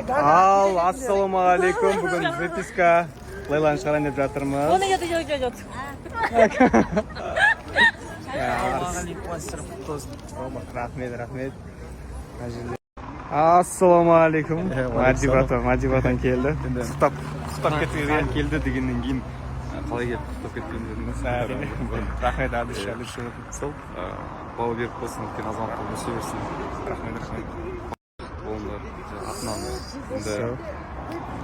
Ал, ассалаумағалейкум. Бүгін записка Лейланы шығарайын деп жатырмыз. Оны еді. Рахмет. Ассалаумағалейкум. Мадибатан келді. Құттап кеткен келді дегеннен кейін қалай келіп құттап кеткен дедіңіз? Рахмет, Адыш. Сол, бауы беріп болсын, үлкен азамат болып өсе берсін. Рахмет. Болыңдар, атынан енді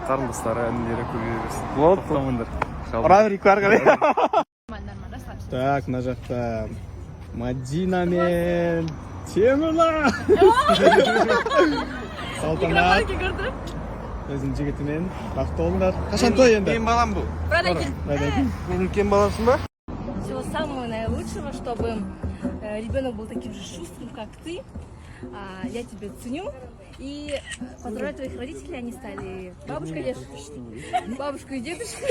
қарындастары, әнілері көбейе берсін. Тоқтамыңдар. Ұра берейік бар қарай. Так, мына жақта Мадина мен Темірлан. Салтанат. Өзінің жігітімен бақытты болыңдар. Қашан той енді? Мен балам бұл. Продакин. Менің үлкен баласың ба? Всего самого наилучшего, чтобы ребенок был таким же шустрым, как ты. Я тебя ценю. И поздравляю твоих родителей, они стали бабушкой и дедушкой. Бабушкой и дедушкой.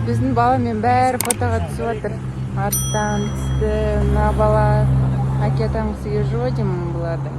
Біздің баламен бәрі фотоға түсіп жатыр. Аттан түсті, мына бала әке атаңғысыға жоқ деймін бұларды.